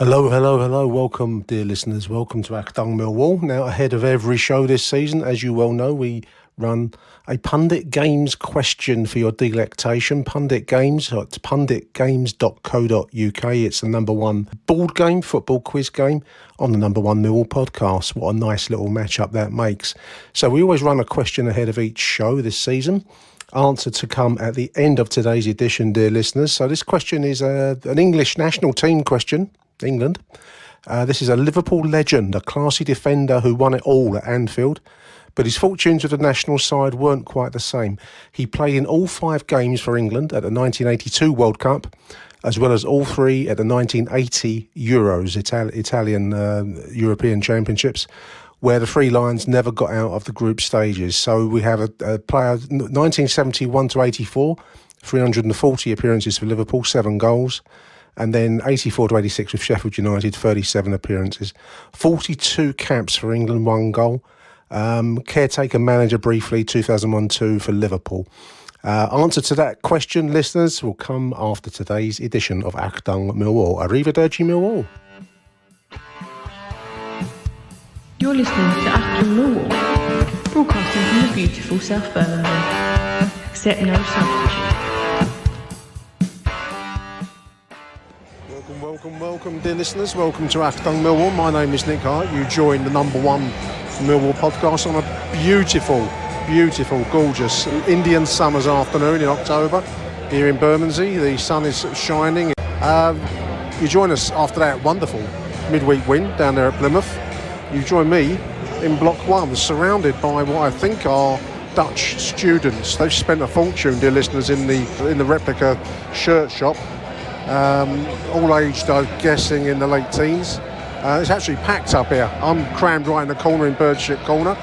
Hello, hello, hello. Welcome, dear listeners. Welcome to Achtung Millwall. Now, ahead of every show this season, as you well know, we run a Pundit Games question for your delectation. Pundit Games, it's punditgames.co.uk. It's the number one board game, football quiz game on the number one Millwall podcast. What a nice little matchup that makes. So we always run a question ahead of each show this season. Answer to come at the end of today's edition, dear listeners. So this question is an English national team question. England. This is a Liverpool legend, a classy defender who won it all at Anfield, but his fortunes with the national side weren't quite the same. He played in all 5 games for England at the 1982 World Cup, as well as all 3 at the 1980 Euros, Italian European Championships, where the Three Lions never got out of the group stages. So we have a player, 1971 to 84, 340 appearances for Liverpool, 7 goals. And then 84 to 86 with Sheffield United, 37 appearances. 42 caps for England, 1 goal. Caretaker manager briefly, 2001-2 for Liverpool. Answer to that question, listeners, will come after today's edition of Achtung Millwall. Arrivederci Millwall. You're listening to Achtung Millwall, broadcasting from the beautiful South Birmingham. Accept no substitute. Welcome, dear listeners. Welcome to Achtung Millwall. My name is Nick Hart. You join the number one Millwall podcast on a beautiful, gorgeous Indian summer's afternoon in October here in Bermondsey. The sun is shining. You join us after that wonderful midweek win down there at Plymouth. You join me in Block 1, surrounded by what I think are Dutch students. They've spent a fortune, dear listeners, in the replica shirt shop. All aged, I'm guessing, in the late teens. It's actually packed up here. I'm crammed right in the corner in Birdshit Corner,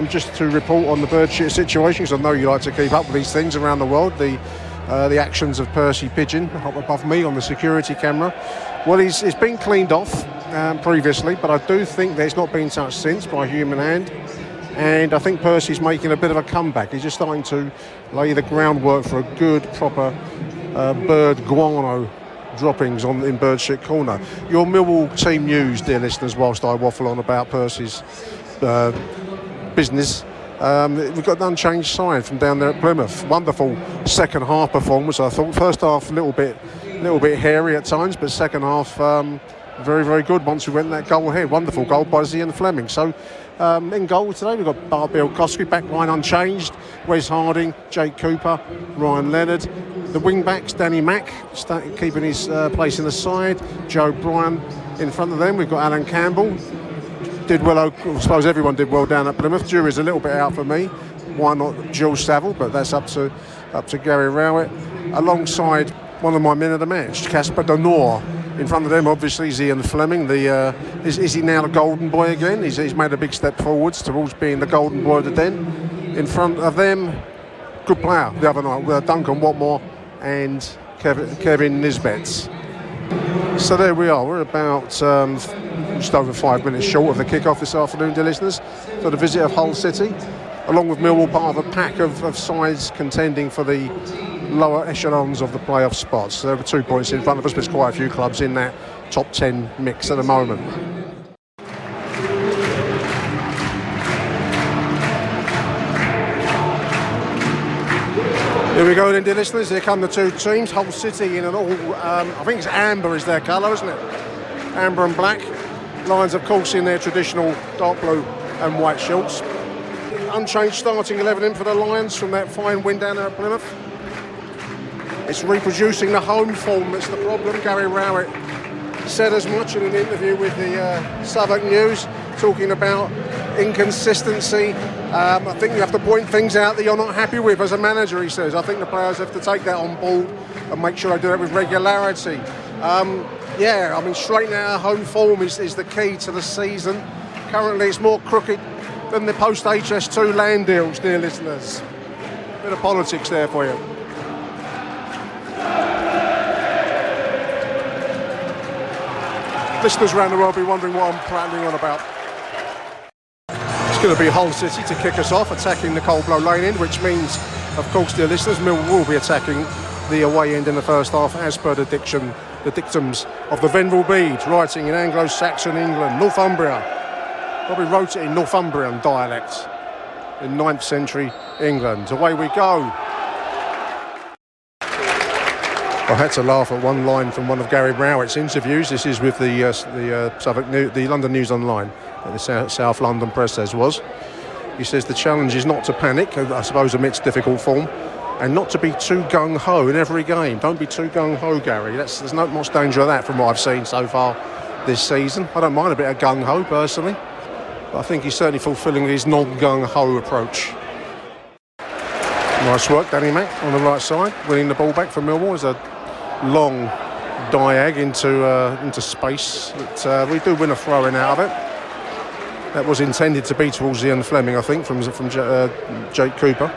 just to report on the Birdshit situation, because I know you like to keep up with these things around the world. The actions of Percy Pigeon up above me on the security camera. Well, it's been cleaned off previously, but I do think that it's not been touched since by human hand. And I think Percy's making a bit of a comeback. He's just starting to lay the groundwork for a good, proper bird guano droppings in Birdshit Corner. Your Millwall team news, dear listeners, whilst I waffle on about Percy's business. We've got an unchanged side from down there at Plymouth. Wonderful second half performance, I thought. First half a little bit hairy at times, but second half very, very good once we went that goal ahead. Wonderful goal by Zian Fleming. So in goal today we've got Bill Kosky, back line unchanged, Wes Harding, Jake Cooper, Ryan Leonard. The wing backs, Danny Mack keeping his place in the side, Joe Bryan in front of them. We've got Alan Campbell, did well. I suppose everyone did well down at Plymouth. Jury's a little bit out for me. Why not Jules Saville? But that's up to Gary Rowett. Alongside one of my men of the match, Casper De Noor. In front of them, obviously, Zian Fleming. Is he now the golden boy again? He's made a big step forwards towards being the golden boy of the den. In front of them, good player the other night with Duncan Watmore and Kevin Nisbets. So there we are. We're about just over 5 minutes short of the kick-off this afternoon, dear listeners, for the visit of Hull City, along with Millwall, part of a pack of sides contending for the lower echelons of the playoff spots. So there are 2 points in front of us, but there's quite a few clubs in that top 10 mix at the moment. Here we go then, dear listeners. Here come the 2 teams. Hull City in an all, I think it's amber is their colour, isn't it? Amber and black. Lions, of course, in their traditional dark blue and white shorts. Unchanged starting 11 in for the Lions from that fine win down there at Plymouth. It's reproducing the home form that's the problem. Gary Rowett said as much in an interview with the Southwark News, talking about inconsistency. I think you have to point things out that you're not happy with as a manager, he says. I think the players have to take that on board and make sure they do that with regularity. Straightening out home form is the key to the season. Currently it's more crooked than the post-HS2 land deals, dear listeners. Bit of politics there for you. Listeners around the world will be wondering what I'm prattling on about. It's going to be Hull City to kick us off, attacking the Coldblow Lane end, which means, of course, dear listeners, Millwall will be attacking the away end in the first half, as per the diction the dictums of the Venerable Bede, writing in Anglo-Saxon England, Northumbria. Probably wrote it in Northumbrian dialect in 9th century England. Away we go. I had to laugh at one line from one of Gary Rowett's interviews. This is with the London News Online, the South London Press as was. He says the challenge is not to panic, I suppose amidst difficult form, and not to be too gung-ho in every game. Don't be too gung-ho, Gary. There's not much danger of that from what I've seen so far this season. I don't mind a bit of gung-ho personally, but I think he's certainly fulfilling his non-gung-ho approach. Nice work, Danny Mack on the right side, winning the ball back from Millwall. There's a long diag into space. But, we do win a throw-in out of it. That was intended to be towards Ian Fleming, I think, from Jake Cooper.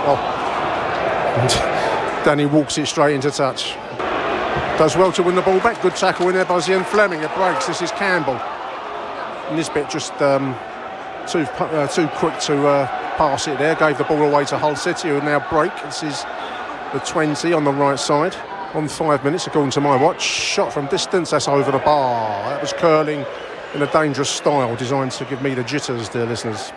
Oh. Danny walks it straight into touch. Does well to win the ball back. Good tackle in there by Ian Fleming. It breaks. This is Campbell. And this bit just too quick to pass it there. Gave the ball away to Hull City, who now break. This is the 20 on the right side. On 5 minutes, according to my watch. Shot from distance. That's over the bar. That was curling in a dangerous style designed to give me the jitters, dear listeners.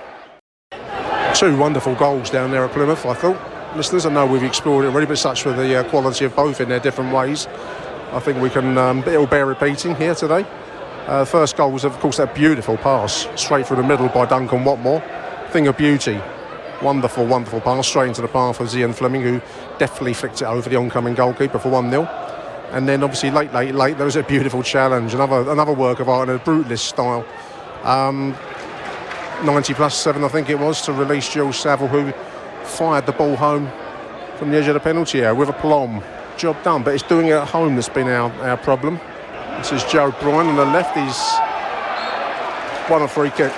2 wonderful goals down there at Plymouth, I thought. Listeners, I know we've explored it already, but such for the quality of both in their different ways. I think we can, it'll bear repeating here today. First goal was, of course, that beautiful pass straight through the middle by Duncan Watmore. Thing of beauty. Wonderful, wonderful pass straight into the path of Ian Fleming, who deftly flicked it over the oncoming goalkeeper for 1-0. And then obviously late, there was a beautiful challenge, another work of art in a brutalist style. 90+7, I think it was, to release Jules Saville, who fired the ball home from the edge of the penalty area with aplomb. Job done, but it's doing it at home that's been our problem. This is Joe Bryan on the left. He's won a free kick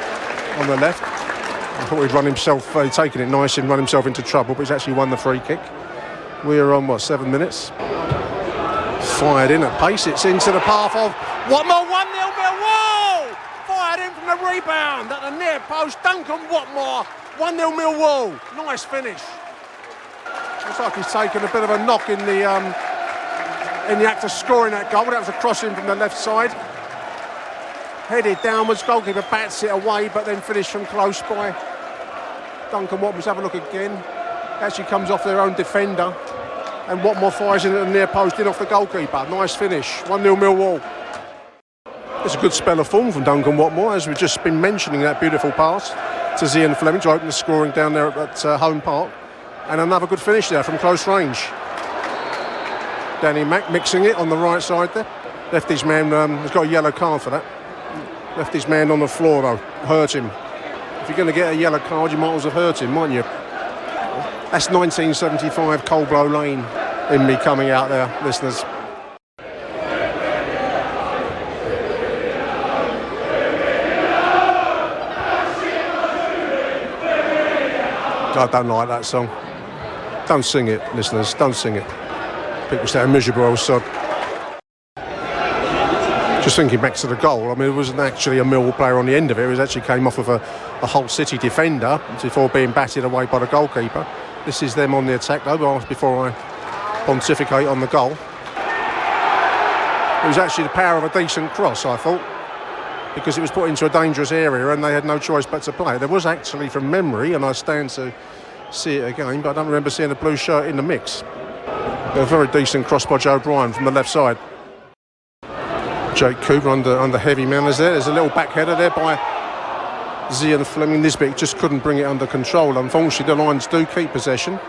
on the left. I thought he'd run himself, taken it nice and run himself into trouble, but he's actually won the free kick. We're on, 7 minutes? Fired in at pace, it's into the path of Watmore, 1-0 Millwall! Fired in from the rebound at the near post, Duncan Watmore, 1-0 Millwall. Nice finish. Looks like he's taken a bit of a knock in the act of scoring that goal. That was a crossing from the left side. Headed downwards, goalkeeper bats it away, but then finished from close by. Duncan Watmore, have a look again. Actually comes off their own defender. And Watmore fires in at the near post, in off the goalkeeper. Nice finish, 1-0 Millwall. It's a good spell of form from Duncan Watmore, as we've just been mentioning that beautiful pass to Ian Fleming to open the scoring down there at Home Park. And another good finish there from close range. Danny Mack mixing it on the right side there. Left his man, has got a yellow card for that. Left his man on the floor though, hurt him. If you're going to get a yellow card, you might as well hurt him, mightn't you? That's 1975 Coldblow Lane in me coming out there, listeners. I don't like that song. Don't sing it, listeners, don't sing it. People say miserable old sod. Just thinking back to the goal, I mean, it wasn't actually a Millwall player on the end of it. It actually came off of a Hull City defender before being batted away by the goalkeeper. This is them on the attack though, before I pontificate on the goal. It was actually the power of a decent cross, I thought, because it was put into a dangerous area and they had no choice but to play. There was actually, from memory, and I stand to see it again, but I don't remember seeing a blue shirt in the mix. A very decent cross by Joe Bryan from the left side. Jake Cooper under heavy manners there. There's a little back header there by Ian Fleming. Nisbet just couldn't bring it under control. Unfortunately, the Lions do keep possession.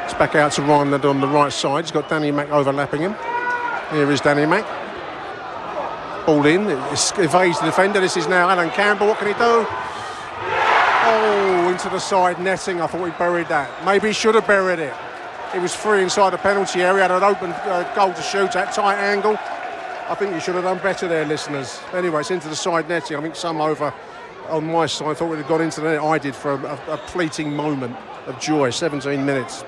It's back out to Ryan on the right side. He's got Danny Mack overlapping him. Here is Danny Mack. Ball in. It evades the defender. This is now Alan Campbell. What can he do? Oh, into the side netting. I thought he buried that. Maybe he should have buried it. He was free inside the penalty area. Had an open goal to shoot at tight angle. I think he should have done better there, listeners. Anyway, it's into the side netting. I think some over on my side thought it had got into the net. I did for a fleeting moment of joy. 17 minutes.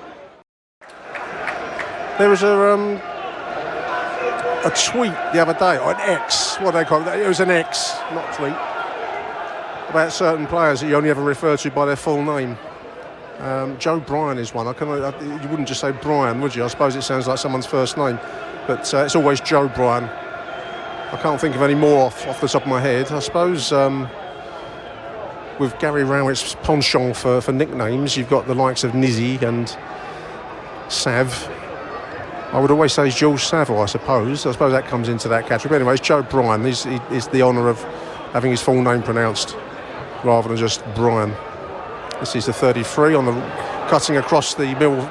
There was a tweet the other day, or an X, what do they call it? It was an X, not tweet, about certain players that you only ever refer to by their full name. Joe Bryan is one. You wouldn't just say Brian, would you? I suppose it sounds like someone's first name, but it's always Joe Bryan. I can't think of any more off the top of my head. I suppose with Gary Rowett's penchant for nicknames, you've got the likes of Nizzy and Sav. I would always say Jules Savile, I suppose. I suppose that comes into that category. But anyway, it's Joe Bryan. He's the honour of having his full name pronounced rather than just Brian. This is the 33 on the cutting across the Mill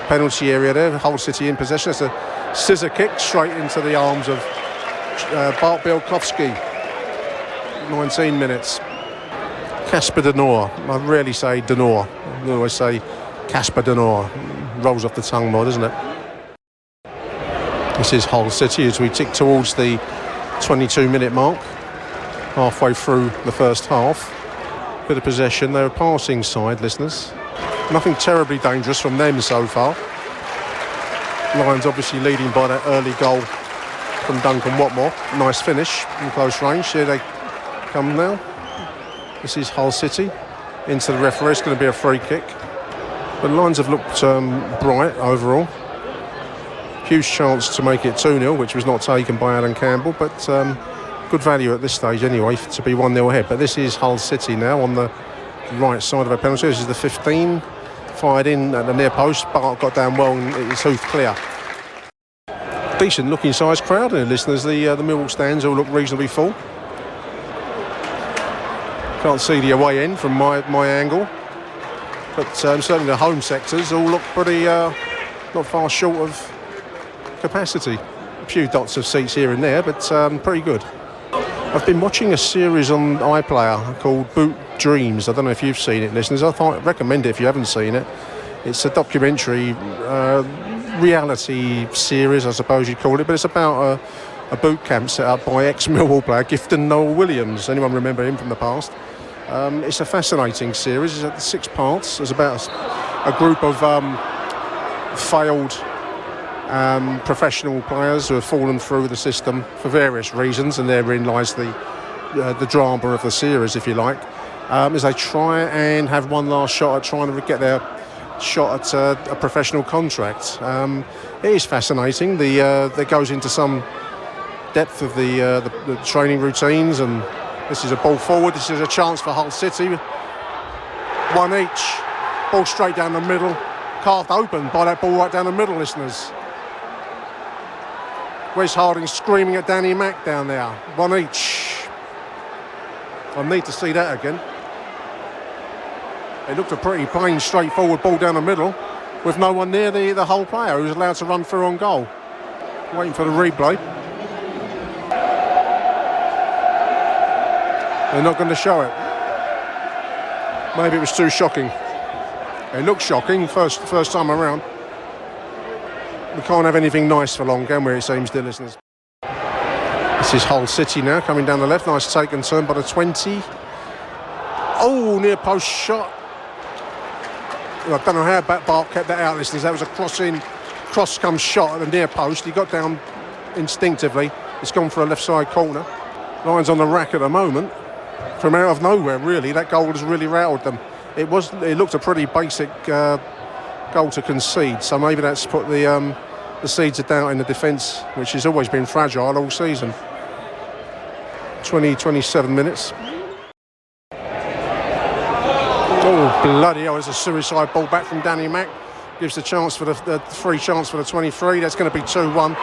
penalty area there. Hull City in possession. It's a scissor kick straight into the arms of Bart Bielkowski. 19 minutes. Casper De Noor. I rarely say De Noor. I always say Casper De Noor. Rolls off the tongue more, doesn't it? This is Hull City as we tick towards the 22-minute mark. Halfway through the first half. Bit of possession. They're a passing side, listeners. Nothing terribly dangerous from them so far. Lions obviously leading by that early goal from Duncan Watmore. Nice finish in close range. Here they come now. This is Hull City. Into the referee. It's going to be a free kick. But the Lions have looked bright overall. Huge chance to make it 2-0, which was not taken by Alan Campbell, but good value at this stage anyway to be 1-0 ahead. But this is Hull City now on the right side of a penalty. This is the 15, fired in at the near post. Bart got down well and it's Hoof clear. Decent looking sized crowd here, listeners. The Millwall stands all look reasonably full. Can't see the away end from my angle, but certainly the home sectors all look pretty not far short of capacity. A few dots of seats here and there, but pretty good. I've been watching a series on iPlayer called Boot Dreams. I don't know if you've seen it, listeners. I recommend it if you haven't seen it. It's a documentary reality series, I suppose you'd call it, but it's about a boot camp set up by ex-Millwall player Gifton Noel Williams. Anyone remember him from the past? It's a fascinating series. It's 6 parts. It's about a group of failed professional players who have fallen through the system for various reasons, and therein lies the drama of the series, if you like, as they try and have one last shot at trying to get their shot at a professional contract. It is fascinating. There goes into some depth of the training routines, and this is a ball forward. This is a chance for Hull City. One each. Ball straight down the middle. Carved open by that ball right down the middle, listeners. Wes Harding screaming at Danny Mack down there. One each. I need to see that again. It looked a pretty plain, straightforward ball down the middle with no one near the Hull player who was allowed to run through on goal. Waiting for the replay. They're not going to show it. Maybe it was too shocking. It looked shocking first time around. We can't have anything nice for long, can we, it seems, dear listeners. This is Hull City now, coming down the left. Nice take and turn by the 20. Oh, near post shot. I don't know how Bart kept that out, listeners. That was a cross-come shot at the near post. He got down instinctively. It's gone for a left side corner. Lions on the rack at the moment. From out of nowhere, really. That goal has really rattled them. It looked a pretty basic goal to concede, so maybe that's put the seeds of doubt in the defence, which has always been fragile all season. 27 minutes. Oh, bloody hell, there's a suicide ball back from Danny Mack. Gives the chance for the free chance for the 23. That's going to be 2-1.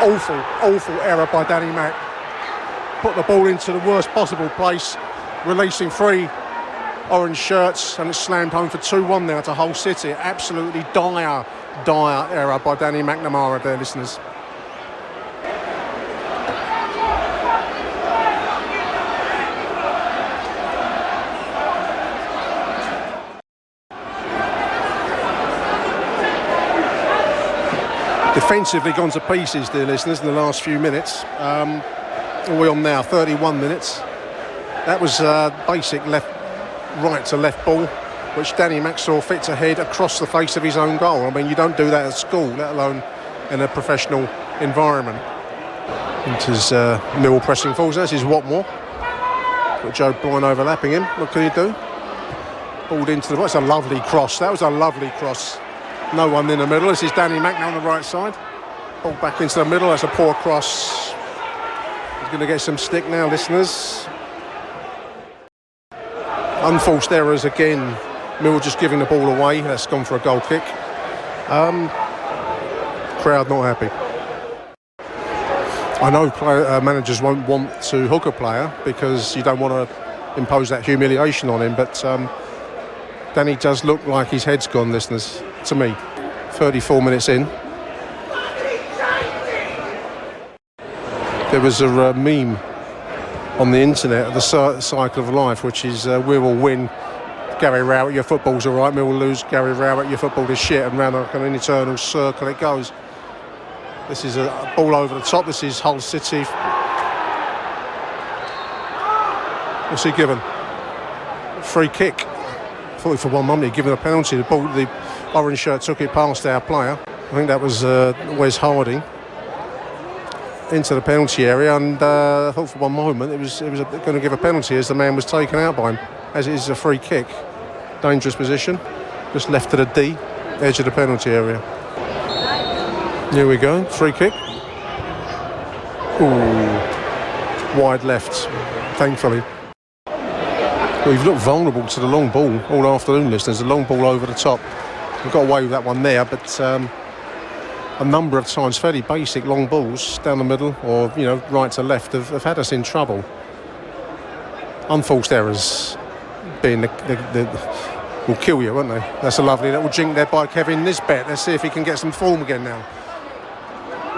Awful error by Danny Mack. Put the ball into the worst possible place, releasing 3 orange shirts, and it's slammed home for 2-1 now to Hull City. Absolutely dire error by Danny McNamara there, listeners. Defensively gone to pieces, dear listeners, in the last few minutes. What are we on now? 31 minutes. That was basic right to left ball, which Danny Mack saw fit to head across the face of his own goal. I mean, you don't do that at school, let alone in a professional environment. It is Millwall pressing forwards. This is Watmore. Got Joe Bryan overlapping him. What can he do? Balled into the... That's a lovely cross. That was a lovely cross. No one in the middle. This is Danny Mack now on the right side. Ball back into the middle. That's a poor cross. He's going to get some stick now, listeners. Unforced errors again. Mill just giving the ball away. That's gone for a goal kick. Crowd not happy. I know managers won't want to hook a player because you don't want to impose that humiliation on him, but Danny does look like his head's gone, listeners, to me. 34 minutes in. There was a meme on the internet of the cycle of life, which is we will win, Gary Rowett, your football's all right, we will lose, Gary Rowett, your football is shit, and round like an eternal circle it goes. This is a ball over the top. This is Hull City. What's he given? Free kick. I thought for one moment he'd given a penalty. The orange shirt took it past our player. I think that was Wes Harding into the penalty area, and I thought for one moment it was going to give a penalty as the man was taken out by him. As it is a free kick. Dangerous position. Just left to the D, edge of the penalty area. Here we go, free kick. Ooh, wide left, thankfully. Well, we've looked vulnerable to the long ball all afternoon, listeners. The long ball over the top. We've got away with that one there, but a number of times, fairly basic long balls down the middle or, right to left have had us in trouble. Unforced errors being will kill you, won't they? That's a lovely little jink there by Kevin Nisbet. Let's see if he can get some form again now.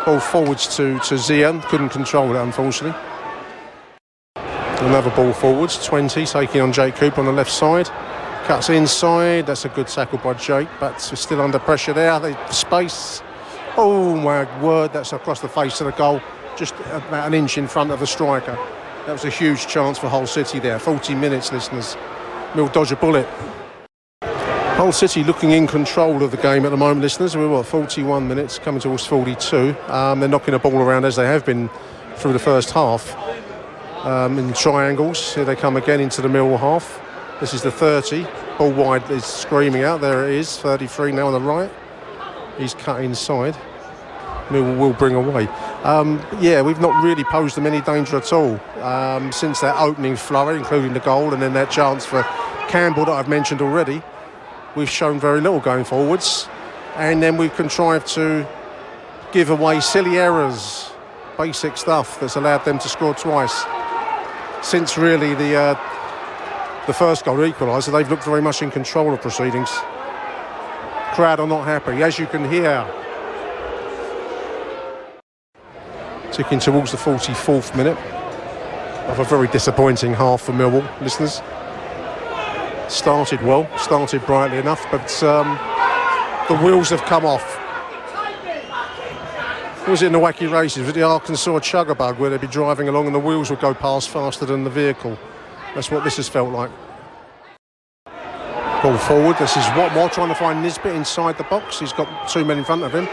Ball forwards to Zian, couldn't control it unfortunately. Another ball forwards, 20, taking on Jake Cooper on the left side. Cuts inside, that's a good tackle by Jake, but still under pressure there. The space, oh my word, that's across the face of the goal, just about an inch in front of the striker. That was a huge chance for Hull City there. 40 minutes, listeners. Mill dodge a bullet. Hull City looking in control of the game at the moment, listeners. We're 41 minutes, coming towards 42. They're knocking the ball around as they have been through the first half. In triangles, here they come again into the Millwall half. This is the 30. Ball wide is screaming out. There it is. 33 now on the right. He's cut inside. Millwall will bring away. We've not really posed them any danger at all since that opening flurry, including the goal, and then that chance for Campbell that I've mentioned already. We've shown very little going forwards, and then we've contrived to give away silly errors, basic stuff that's allowed them to score twice. Since really the first goal equaliser, they've looked very much in control of proceedings. Crowd are not happy, as you can hear. Ticking towards the 44th minute of a very disappointing half for Millwall, listeners. Started well, started brightly enough, but the wheels have come off. Was it in the wacky races? Was it the Arkansas Chuggabug where they'd be driving along and the wheels would go past faster than the vehicle? That's what this has felt like. Ball forward, this is Watmore trying to find Nisbet inside the box. He's got two men in front of him.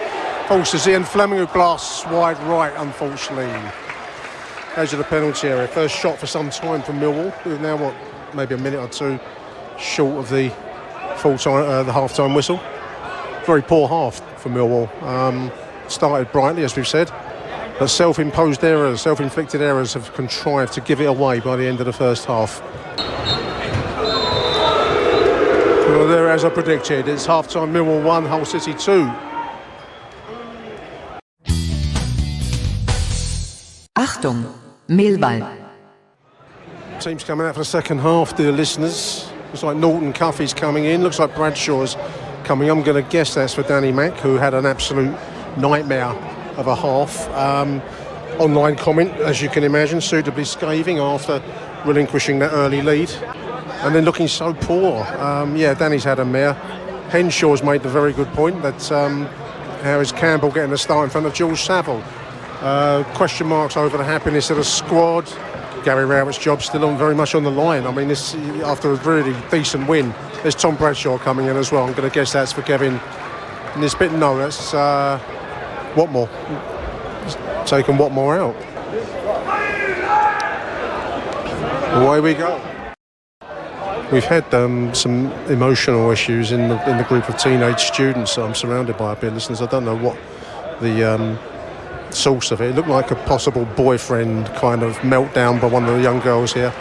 Falls to Zian Fleming, who blasts wide right, unfortunately. Edge of the penalty area. First shot for some time from Millwall. We're now, maybe a minute or two short of the the half-time whistle. Very poor half for Millwall. Started brightly, as we've said, but self-imposed errors, self-inflicted errors have contrived to give it away by the end of the first half. Well, there, as I predicted, it's half-time. Millwall 1, Hull City 2. Achtung, Millwall. Team's coming out for the second half, dear listeners. Looks like Norton Cuffy's coming in. Looks like Bradshaw's coming. I'm going to guess that's for Danny Mack, who had an absolute nightmare of a half. Online comment, as you can imagine, suitably scathing after relinquishing that early lead. And then looking so poor. Danny's had a mare. Henshaw's made the very good point that how is Campbell getting a start in front of George Saville? Question marks over the happiness of the squad. Gary Rowett's job still very much on the line. I mean, this after a really decent win. There's Tom Bradshaw coming in as well. I'm going to guess that's for Kevin Nisbet. No, that's Watmore. Taking Watmore out. Away we go. We've had some emotional issues in the group of teenage students that I'm surrounded by up here, listeners. I don't know what the source of it. It looked like a possible boyfriend kind of meltdown by one of the young girls here.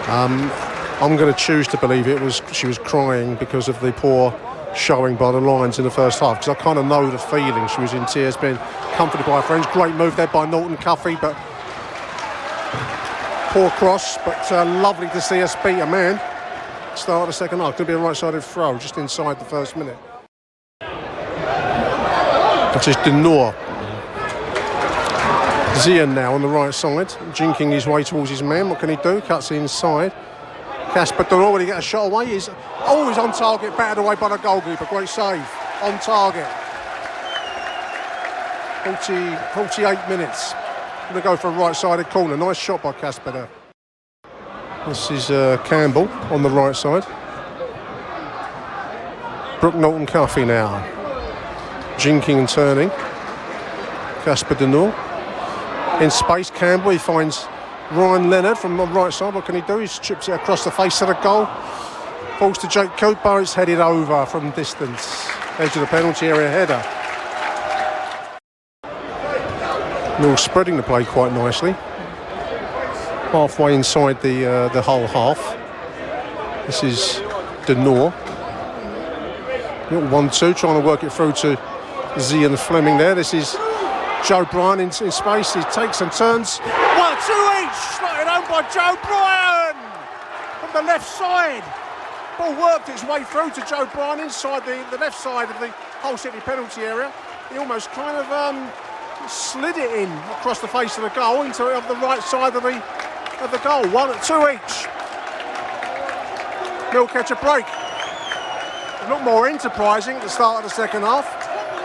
I'm going to choose to believe she was crying because of the poor showing by the Lions in the first half, because I kind of know the feeling. She was in tears, being comforted by her friends. Great move there by Norton Cuffy, but poor cross, but lovely to see us beat a man. Start of the second half. Could be a right-sided throw just inside the first minute. It's just Denor. Zian now on the right side, jinking his way towards his man. What can he do? Cuts inside. Casper Denor, when he gets a shot away, he's always on target, battered away by the goalkeeper. Great save. On target. 48 minutes. Going to go for a right-sided corner. Nice shot by Casper there. This is Campbell on the right side. Brooke Norton Cuffy now. Jinking and turning. Casper Denor. In space, Campbell, he finds Ryan Leonard from the right side. What can he do? He chips it across the face of the goal. Falls to Jake Cooper. It's headed over from distance. Edge of the penalty area header. Mill spreading the play quite nicely. Halfway inside the whole half. This is Denor. Little 1-2, trying to work it through to Zian Fleming there. This is Joe Bryan in space. He takes and turns. 1-2 each. Slotted home by Joe Bryan from the left side. Ball worked its way through to Joe Bryan inside the left side of the Hull City penalty area. He almost kind of slid it in across the face of the goal into the right side of the goal. 1-2 each. Mill catch a break. It looked more enterprising at the start of the second half.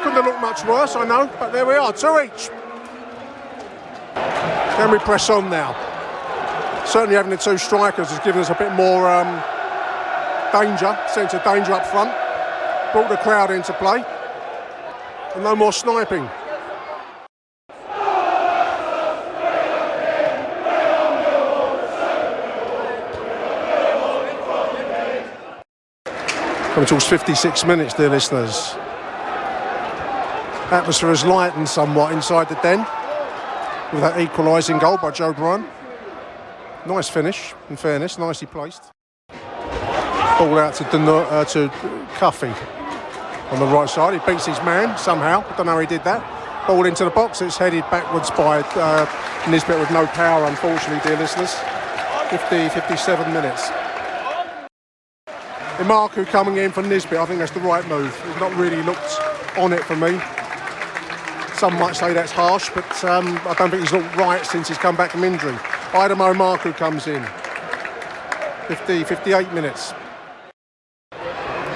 Couldn't have looked much worse, I know, but there we are, 2 each. Can we press on now? Certainly having the two strikers has given us a bit more sense of danger up front. Brought the crowd into play. And no more sniping. Coming towards 56 minutes, dear listeners. Atmosphere has lightened somewhat inside the den with that equalising goal by Joe Bryan. Nice finish, in fairness, nicely placed. Ball out to Cuffy on the right side. He beats his man somehow. I don't know how he did that. Ball into the box. It's headed backwards by Nisbet with no power, unfortunately, dear listeners. 57 minutes. Imaku coming in for Nisbet. I think that's the right move. He's not really looked on it for me. Some might say that's harsh, but I don't think he's looked right since he's come back from injury. Idemo Marku comes in. 58 minutes.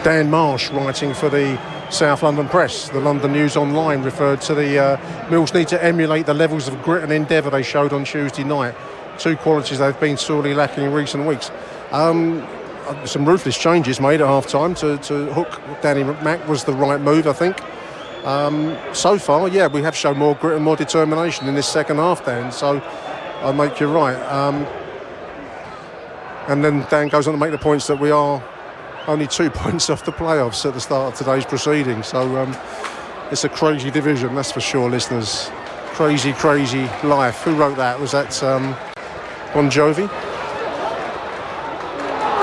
Dan Marsh writing for the South London Press. The London News Online referred to the Mills need to emulate the levels of grit and endeavour they showed on Tuesday night. Two qualities they've been sorely lacking in recent weeks. Some ruthless changes made at half-time to hook Danny Mack was the right move, I think. So far, yeah, we have shown more grit and more determination in this second half, Dan, so I'll make you right. And then Dan goes on to make the points that we are only 2 points off the playoffs at the start of today's proceedings. So it's a crazy division, that's for sure, listeners. Crazy, crazy life. Who wrote that? Was that Bon Jovi?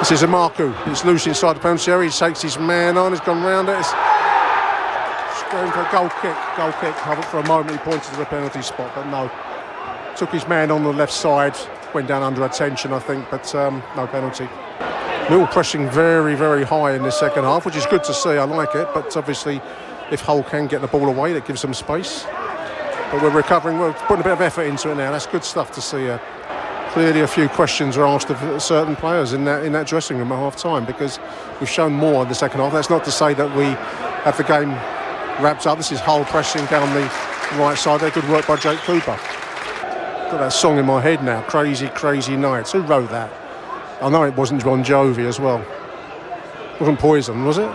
This is Imaku. It's loose inside the penalty area. He takes his man on. He's gone round it. It's going for a goal kick. Goal kick. For a moment he pointed to the penalty spot, but no. Took his man on the left side. Went down under attention, I think, but no penalty. Mill pressing very, very high in the second half, which is good to see. I like it, but obviously if Hull can get the ball away, that gives them space. But we're recovering. We're putting a bit of effort into it now. That's good stuff to see. Clearly a few questions were asked of certain players in that dressing room at half-time, because we've shown more in the second half. That's not to say that we have the game wrapped up. This is Hull pressing down the right side there. Good work by Jake Cooper. Got that song in my head now, Crazy, Crazy Nights. Who wrote that? I know it wasn't Bon Jovi as well. It wasn't Poison, was it?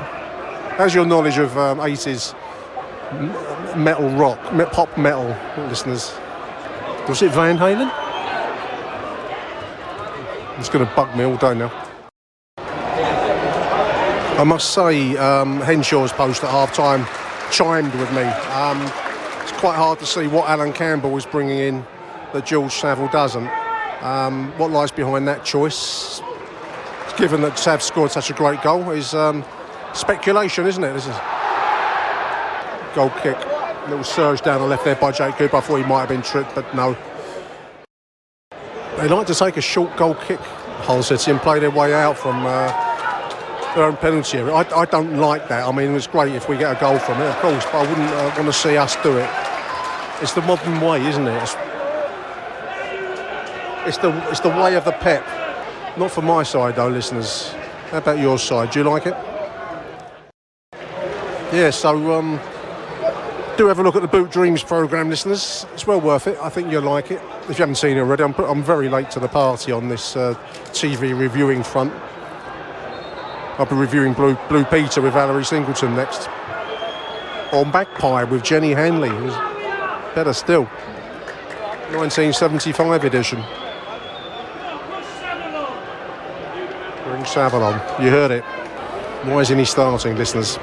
How's your knowledge of 80s metal rock, pop metal, listeners? Was it Van Halen? It's going to bug me all day now. I must say, Henshaw's post at half-time chimed with me. It's quite hard to see what Alan Campbell is bringing in that George Saville doesn't. What lies behind that choice, given that Sav scored such a great goal, is speculation, isn't it? This is goal kick. Little surge down the left there by Jake Cooper. I thought he might have been tripped, but no. They like to take a short goal kick, Hull City, and play their way out from their own penalty area. I don't like that. I mean, it's great if we get a goal from it, of course, but I wouldn't want to see us do it. It's the modern way, isn't it? It's the way of the Pep. Not for my side, though, listeners. How about your side? Do you like it? Yeah, so do have a look at the Boot Dreams programme, listeners. It's well worth it. I think you'll like it. If you haven't seen it already, I'm very late to the party on this TV reviewing front. I'll be reviewing Blue Peter with Valerie Singleton next. Or Magpie with Jenny Hanley, who's better still. 1975 edition. Bring Saville on. You heard it. Why isn't he starting, listeners?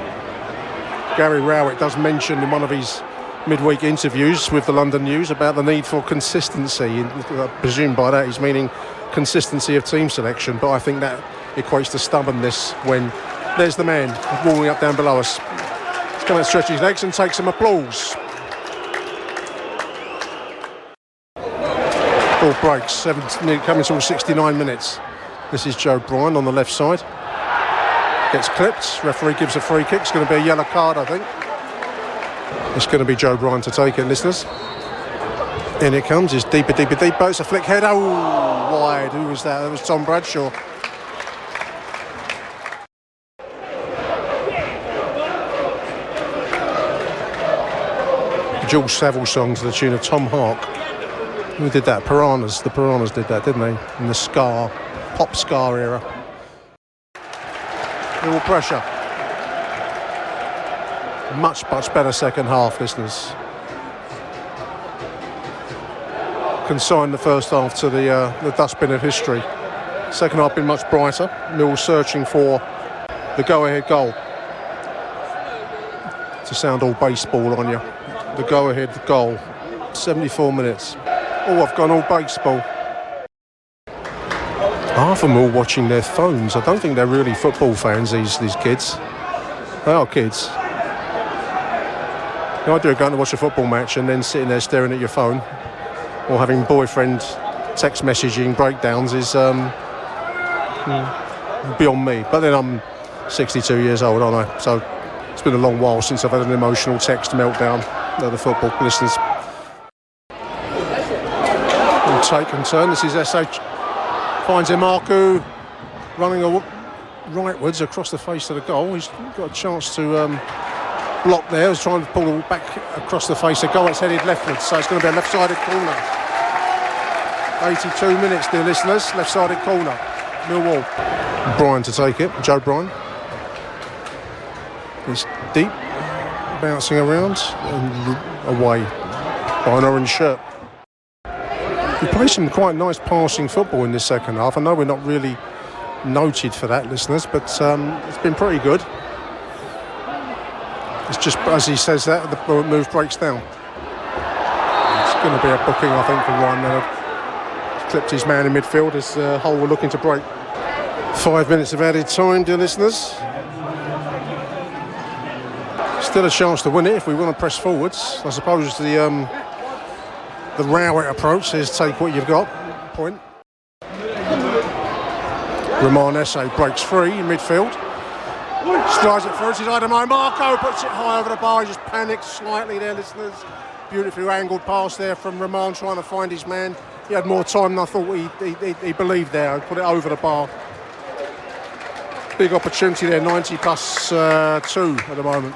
Gary Rowett does mention in one of his midweek interviews with the London News about the need for consistency. I presume by that he's meaning consistency of team selection, but I think that equates to stubbornness when there's the man warming up down below us. He's going to stretch his legs and take some applause. Ball breaks, coming to 69 minutes. This is Joe Bryan on the left side. Gets clipped, referee gives a free kick. It's going to be a yellow card, I think. It's going to be Joe Bryan to take it, listeners. In it comes, it's deeper. It's a flick head. Oh, wide. Who was that? That was Tom Bradshaw. George Saville song to the tune of Tom Hark. Who did that? Piranhas. The Piranhas did that, didn't they? In the pop ska era. Little pressure. Much better second half, listeners. Consign the first half to the dustbin of history. Second half been much brighter. Mill searching for the go-ahead goal. To sound all baseball on you. The go-ahead goal. 74 minutes. Oh, I've gone all baseball. Half of them all watching their phones. I don't think they're really football fans, these kids. They are kids. The idea of going to watch a football match and then sitting there staring at your phone or having boyfriend text messaging breakdowns is beyond me. But then I'm 62 years old, aren't I? So it's been a long while since I've had an emotional text meltdown at the football listeners. And take and turn. This is SH. Finds Emarku running rightwards across the face of the goal. He's got a chance to block there. He's trying to pull the ball back across the face of the goal. It's headed leftwards, so it's going to be a left-sided corner. 82 minutes, dear listeners. Left-sided corner. Millwall. Bryan to take it. Joe Bryan. It's deep, bouncing around and away by an orange shirt. We played some quite nice passing football in this second half. I know we're not really noted for that, listeners, but it's been pretty good. It's just, as he says that, the move breaks down. It's going to be a booking, I think, for Ryan Leonard. He's clipped his man in midfield as Hull were looking to break. 5 minutes of added time, dear listeners. Still a chance to win it if we want to press forwards. I suppose the Rowett approach is take what you've got. Point. Roman Esse breaks free in midfield. Strides it through. It's Idemo. Marco puts it high over the bar. He just panicked slightly there, listeners. Beautifully angled pass there from Roman trying to find his man. He had more time than I thought he believed there. Put it over the bar. Big opportunity there. 90 plus 2 at the moment.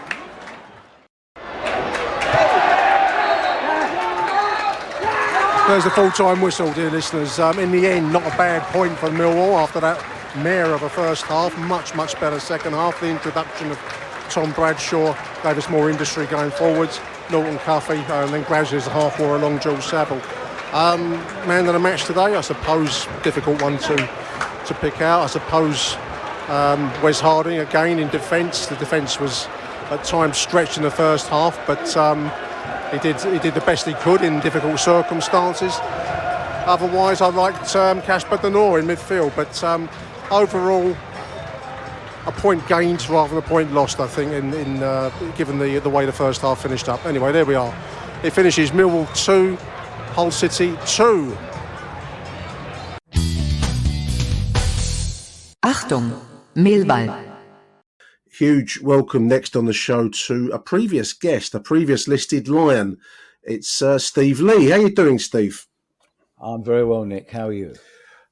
There's the full-time whistle, dear listeners. In the end, not a bad point for Millwall after that mare of a first half. Much better second half. The introduction of Tom Bradshaw gave us more industry going forwards. Norton Cuffy, and then gradually as the half wore along, George Saville. Man of the match today, I suppose, difficult one to pick out. I suppose Wes Harding again in defence. The defence was at times stretched in the first half, but he did the best he could in difficult circumstances. Otherwise, I liked Kasper Denor in midfield, but overall, a point gained rather than a point lost, I think, in given the way the first half finished up. Anyway, there we are. It finishes Millwall 2, Hull City 2. Achtung, Millwall. Huge welcome next on the show to a previous guest, a previous listed Lion. It's Steve Lee. How you doing, Steve? I'm very well, Nick. How are you?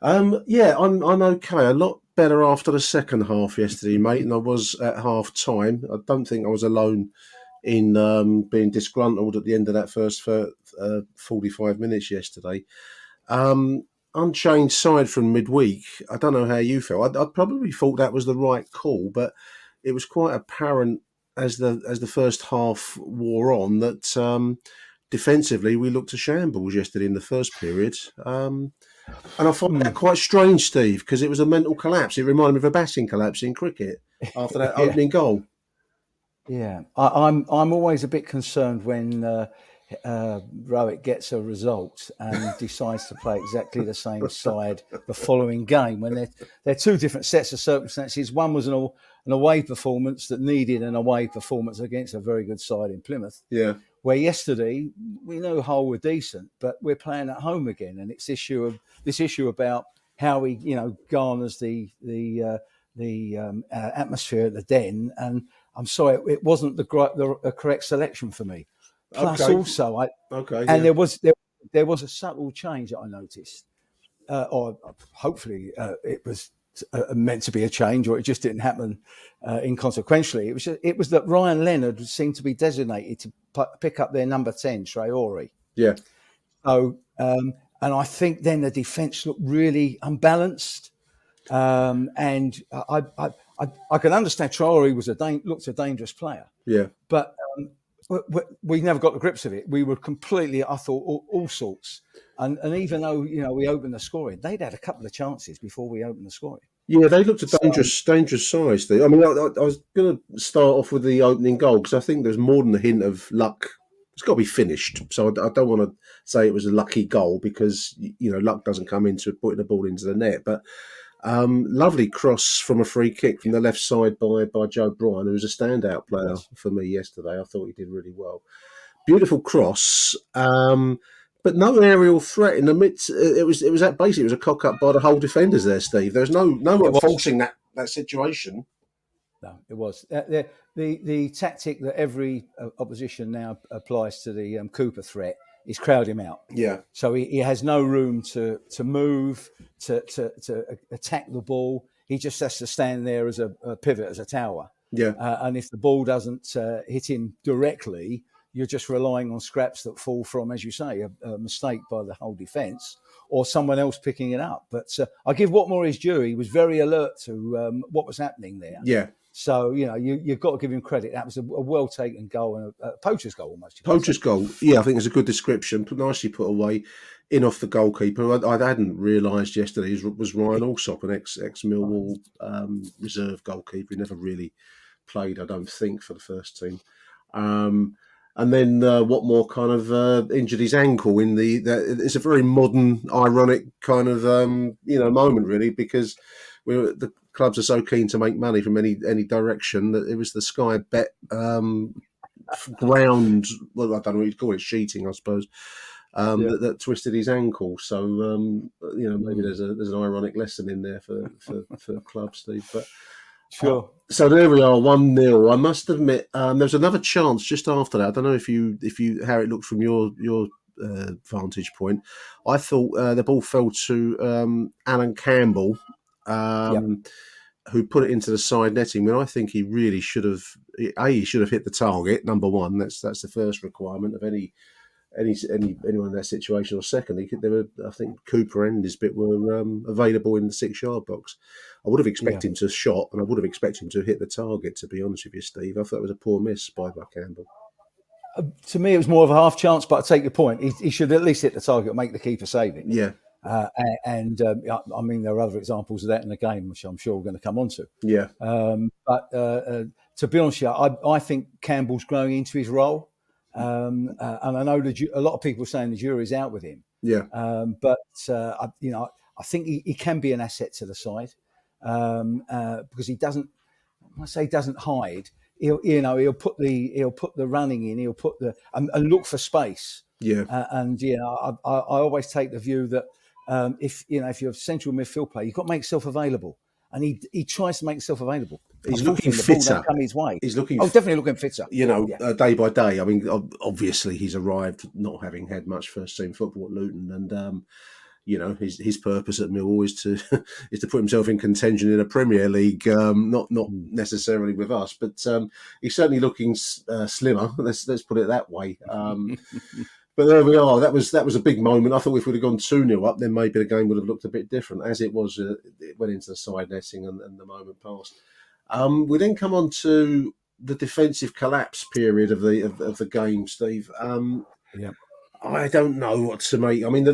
Yeah, I'm okay. A lot better after the second half yesterday, mate, than I was at half time. I don't think I was alone in being disgruntled at the end of that first 45 minutes yesterday. Unchanged side from midweek. I don't know how you feel. I'd probably thought that was the right call, but it was quite apparent as the first half wore on that defensively we looked a shambles yesterday in the first period. And I find that quite strange, Steve, because it was a mental collapse. It reminded me of a batting collapse in cricket after that opening goal. Yeah, I'm always a bit concerned when Rowett gets a result and decides to play exactly the same side the following game when they're two different sets of circumstances. One was an away performance that needed an away performance against a very good side in Plymouth. Yeah. Where yesterday we know Hull were decent, but we're playing at home again, and it's this issue about how he garners the atmosphere at the Den. And I'm sorry, it wasn't the correct selection for me. Plus, also, there was a subtle change that I noticed, or hopefully it was meant to be a change, or it just didn't happen inconsequentially. It was that Ryan Leonard seemed to be designated to pick up their number 10, Traore. Yeah. So, and I think then the defence looked really unbalanced, and I can understand Traore looked a dangerous player. Yeah. But we never got the grips of it. We were completely, I thought, all sorts. And even though we opened the scoring, they'd had a couple of chances before we opened the scoring. Yeah, they looked a dangerous side, Steve. I mean, I was going to start off with the opening goal because I think there's more than a hint of luck. It's got to be finished. So I don't want to say it was a lucky goal because luck doesn't come into putting the ball into the net. But lovely cross from a free kick from the left side by Joe Bryan, who was a standout player for me yesterday. I thought he did really well. Beautiful cross. But no aerial threat in the midst. It was a cock up by the whole defenders there, Steve. There's no one forcing that situation. No, it was the tactic that every opposition now applies to the Cooper threat is crowd him out. Yeah. So he has no room to move, to attack the ball. He just has to stand there as a pivot, as a tower. Yeah. And if the ball doesn't hit him directly, you're just relying on scraps that fall from, as you say, a mistake by the whole defence or someone else picking it up. But I give Watmore his due. He was very alert to what was happening there. Yeah. So, you've got to give him credit. That was a well-taken goal and a poacher's goal almost. Poacher's goal. Yeah, I think it's a good description. Nicely put away in off the goalkeeper. I hadn't realised yesterday was Ryan Alsop, an ex-Millwall reserve goalkeeper. He never really played, I don't think, for the first team. And then Watmore kind of injured his ankle in it's a very modern, ironic kind of moment really, because the clubs are so keen to make money from any direction that it was the Sky Bet ground. Well, I don't know what you'd call it, sheeting, I suppose. That twisted his ankle. So maybe there's an ironic lesson in there for clubs, Steve. But sure. So there we are, 1-0. I must admit, there was another chance just after that. I don't know if you how it looked from your vantage point. I thought the ball fell to Alan Campbell, who put it into the side netting. When I think he really should have. He should have hit the target. Number one, that's the first requirement of anyone in that situation. Or secondly, I think Cooper and his bit were available in the 6-yard box. I would have expected him to shot, and I would have expected him to hit the target, to be honest with you, Steve. I thought it was a poor miss by Campbell. To me, it was more of a half chance, but I take your point. He should at least hit the target or make the keeper save it. Yeah. I mean, there are other examples of that in the game, which I'm sure we're going to come on to. Yeah. But to be honest, I think Campbell's growing into his role. And I know a lot of people are saying the jury's out with him. Yeah. I think he can be an asset to the side because he doesn't. I say doesn't hide. He'll put the running in. He'll put and look for space. Yeah. I always take the view that if you're a central midfield player, you've got to make yourself available, and he tries to make himself available. He's looking fitter. Come his way. He's looking. Definitely looking fitter. Day by day. I mean, obviously he's arrived not having had much first team football at Luton, and his purpose at Millwall is to put himself in contention in a Premier League. Not necessarily with us, but he's certainly looking slimmer. Let's put it that way. But there we are. That was a big moment. I thought if we'd have gone 2-0 up, then maybe the game would have looked a bit different. As it was, it went into the side netting and the moment passed. We then come on to the defensive collapse period of the game, Steve. I don't know what to make. I mean,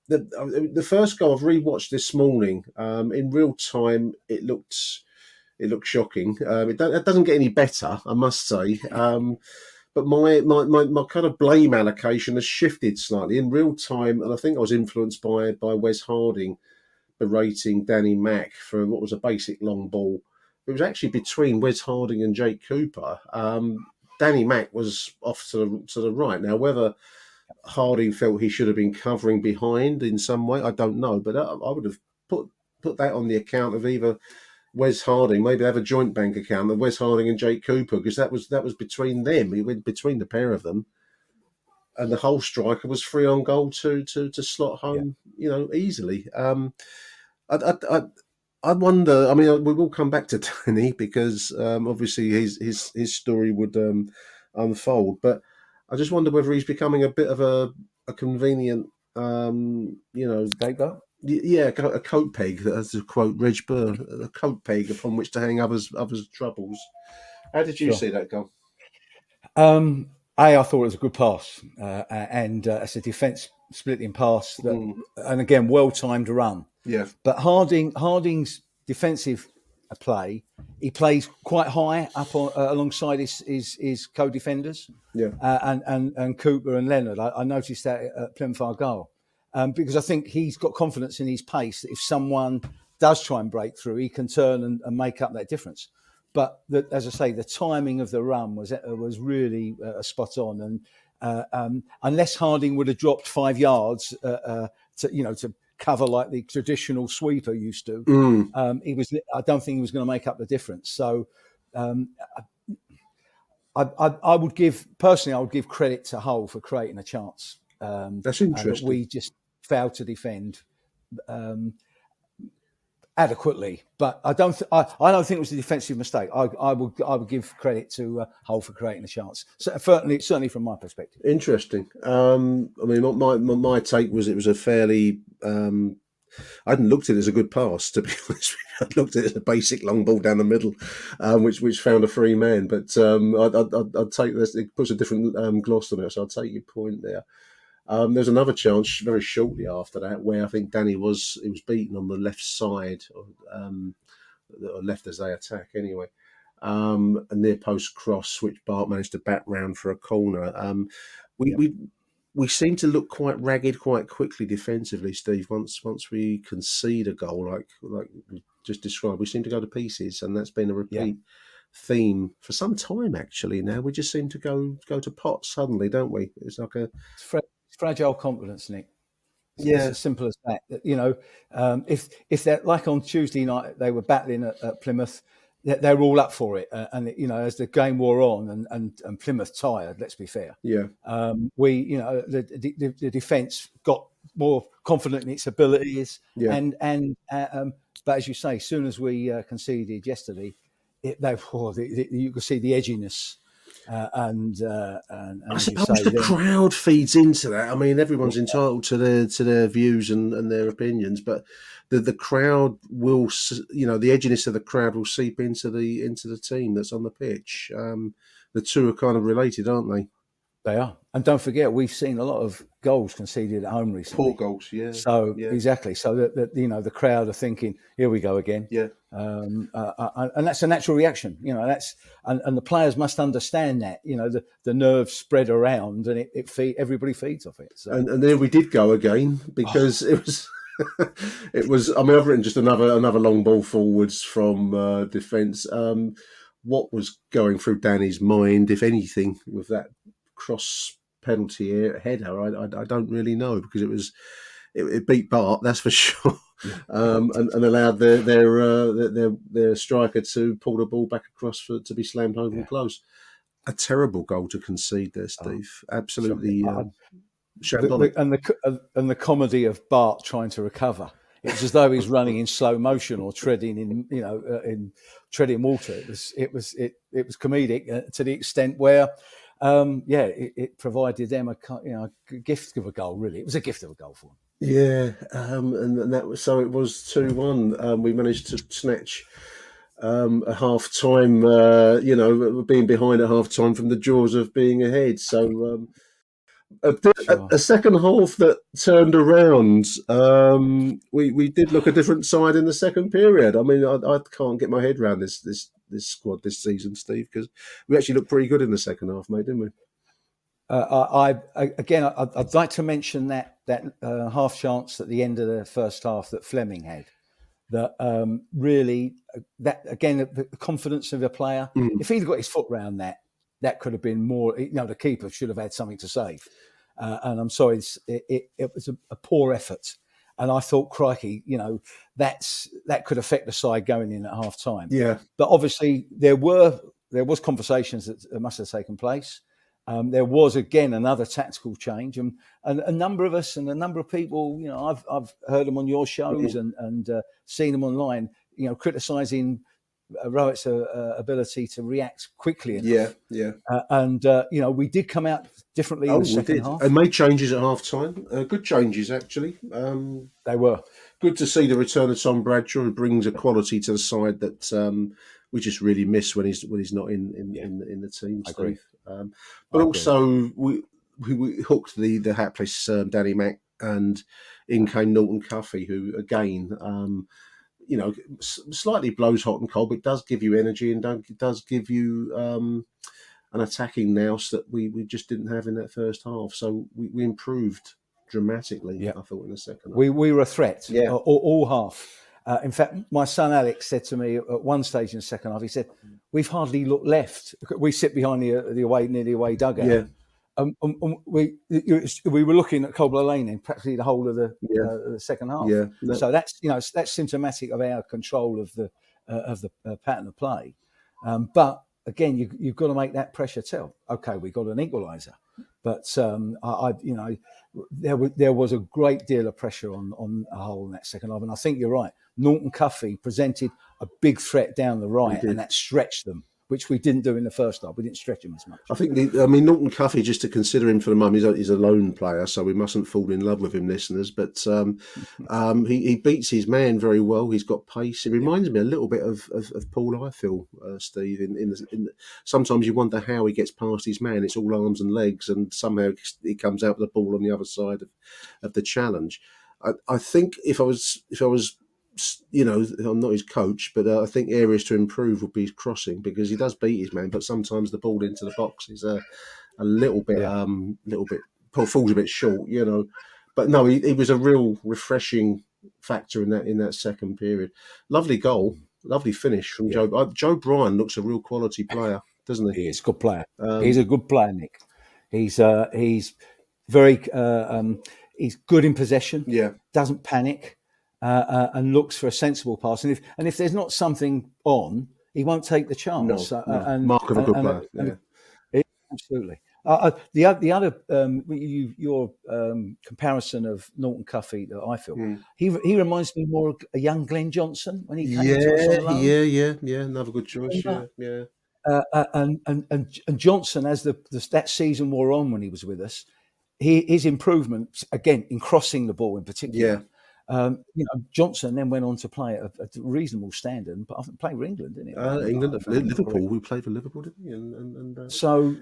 the first goal I've rewatched this morning. In real time, it looked shocking. It doesn't get any better, I must say. But my kind of blame allocation has shifted slightly in real time, and I think I was influenced by Wes Harding berating Danny Mack for what was a basic long ball. It was actually between Wes Harding and Jake Cooper. Danny Mack was off to the right. Now, whether Harding felt he should have been covering behind in some way, I don't know. But I would have put that on the account of either Wes Harding, maybe have a joint bank account of Wes Harding and Jake Cooper, because that was between them. He went between the pair of them, and the whole striker was free on goal to slot home, easily. I wonder. I mean, we will come back to Danny because obviously his story would unfold, but I just wonder whether he's becoming a bit of a convenient, scapegoat. Yeah, a coat peg, as to quote Reg Burr, a coat peg upon which to hang others' troubles. How did you see that goal? I thought it was a good pass, and it's a defence splitting pass that, and again, well timed run. Yeah, but Harding's defensive play, he plays quite high up alongside his co-defenders. Yeah, and Cooper and Leonard. I noticed that at Plymouth Argyle. Because I think he's got confidence in his pace that if someone does try and break through, he can turn and make up that difference. But as I say, the timing of the run was really spot on. And unless Harding would have dropped 5 yards to cover like the traditional sweeper used to, I don't think he was going to make up the difference. So I would give credit to Hull for creating a chance. That's interesting. We just failed to defend adequately, but I don't think it was a defensive mistake. I would give credit to Hull for creating a chance. So certainly from my perspective. Interesting. I mean, my take was it was a fairly. I hadn't looked at it as a good pass, to be honest with you. I looked at it as a basic long ball down the middle, which found a free man. But I'd take this. It puts a different gloss on it, so I'll take your point there. There's another chance very shortly after that where I think Danny was beaten on the left side, or left as they attack anyway. A near post cross, which Bart managed to bat round for a corner. We seem to look quite ragged quite quickly defensively, Steve. Once we concede a goal like we just described, we seem to go to pieces, and that's been a repeat theme for some time actually. Now we just seem to go to pot suddenly, don't we? It's like fragile confidence, Nick. It's as simple as that. If they're like on Tuesday night, they were battling at Plymouth. They were all up for it, and as the game wore on, and Plymouth tired. Let's be fair. Yeah. The defence got more confident in its abilities, but as you say, as soon as we conceded yesterday, you could see the edginess. And I suppose the crowd feeds into that. I mean, everyone's entitled to their views and their opinions, but the crowd will, the edginess of the crowd will seep into the team that's on the pitch. The two are kind of related, aren't they? They are, and don't forget, we've seen a lot of goals conceded at home recently. Poor goals, yeah. So exactly. So that the crowd are thinking, here we go again. Yeah. And that's a natural reaction. That's and the players must understand that. The nerves spread around, and everybody feeds off it. So. And then we did go again because it was. It was. I mean, I've written just another long ball forwards from defence. What was going through Danny's mind, if anything, with that cross penalty header? I don't really know, because it beat Bart, that's for sure, and allowed their striker to pull the ball back across to be slammed home and close. A terrible goal to concede there, Steve. Absolutely. And the comedy of Bart trying to recover. It's as though he's running in slow motion or treading in treading water. It was comedic to the extent where, it provided them a gift of a goal. Really, it was a gift of a goal for them. Yeah, and that was, so it was 2-1. We managed to snatch a half time. Being behind at half time from the jaws of being ahead. So. A second half that turned around. We did look a different side in the second period. I mean, I can't get my head around this squad this season, Steve, because we actually looked pretty good in the second half, mate, didn't we? I'd like to mention that half chance at the end of the first half that Fleming had. That really, that again, the confidence of the player. If he'd got his foot round that could have been more. The keeper should have had something to save. And I'm sorry, it was a poor effort. And I thought, crikey, that could affect the side going in at half time. Yeah. But obviously there was conversations that must have taken place. There was again another tactical change, and a number of us and a number of people, I've heard them on your shows and seen them online, criticising Rowett's ability to react quickly enough. Yeah. We did come out differently in the second half. And made changes at half time. Good changes, actually. They were. Good to see the return of Tom Bradshaw, who brings a quality to the side that we just really miss when he's not in the team. I agree. But also we hooked the hapless Danny Mack, and in came Norton Cuffy, who again, slightly blows hot and cold, but does give you energy and does give you an attacking nous that we just didn't have in that first half. So we improved dramatically, I thought, in the second half. We were a threat all half. In fact, my son Alex said to me at one stage in the second half, he said, "We've hardly looked left. We sit behind near the away dugout." Yeah. We were looking at Cobler Lane in practically the whole of the second half. Yeah. So that's symptomatic of our control of the pattern of play. But again, you've got to make that pressure tell. Okay, we got an equaliser, but there was a great deal of pressure on a whole in that second half, and I think you're right. Norton Cuffy presented a big threat down the right, and that stretched them, which we didn't do in the first half. We didn't stretch him as much. I think, Norton Cuffy, just to consider him for the moment, he's a lone player, so we mustn't fall in love with him, listeners. But he beats his man very well. He's got pace. He reminds me a little bit of Paul, I feel, Steve. Sometimes you wonder how he gets past his man. It's all arms and legs, and somehow he comes out with the ball on the other side of the challenge. I think if I was I'm not his coach, but I think areas to improve would be his crossing, because he does beat his man, but sometimes the ball into the box is a little bit falls a bit short, But no, he was a real refreshing factor in that second period. Lovely goal, lovely finish from Joe. Joe Bryan looks a real quality player, doesn't he? He is a good player. He's a good player, Nick. He's very he's good in possession. Yeah, doesn't panic. And looks for a sensible pass, and if there's not something on, he won't take the chance. No. Mark of a good player. Absolutely. The other your comparison of Norton Cuffy that I feel he reminds me more of a young Glenn Johnson when he came to us on loan. Yeah, another good choice. Yeah. And Johnson, as that season wore on when he was with us, his improvements again in crossing the ball in particular. Yeah. Johnson then went on to play at a reasonable standard, but I think played for England, didn't he? England, Liverpool. We played for Liverpool, didn't we? And so,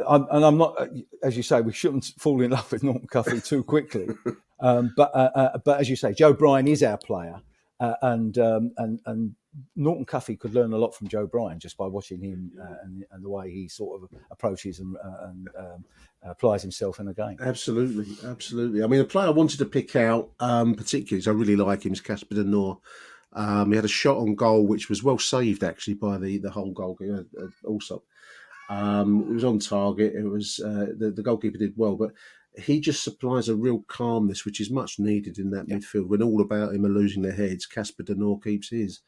I'm not, as you say, we shouldn't fall in love with Norton Cuffy too quickly. But as you say, Joe Bryan is our player, and Norton Cuffy could learn a lot from Joe Bryan just by watching him and the way he sort of approaches and applies himself in a game. Absolutely. I mean, a player I wanted to pick out, particularly, so I really like him, is Casper De Norre. He had a shot on goal which was well saved actually by the whole goalkeeper also. It was on target. It was the goalkeeper did well, but he just supplies a real calmness which is much needed in that midfield. When all about him are losing their heads, Casper De Norre keeps his.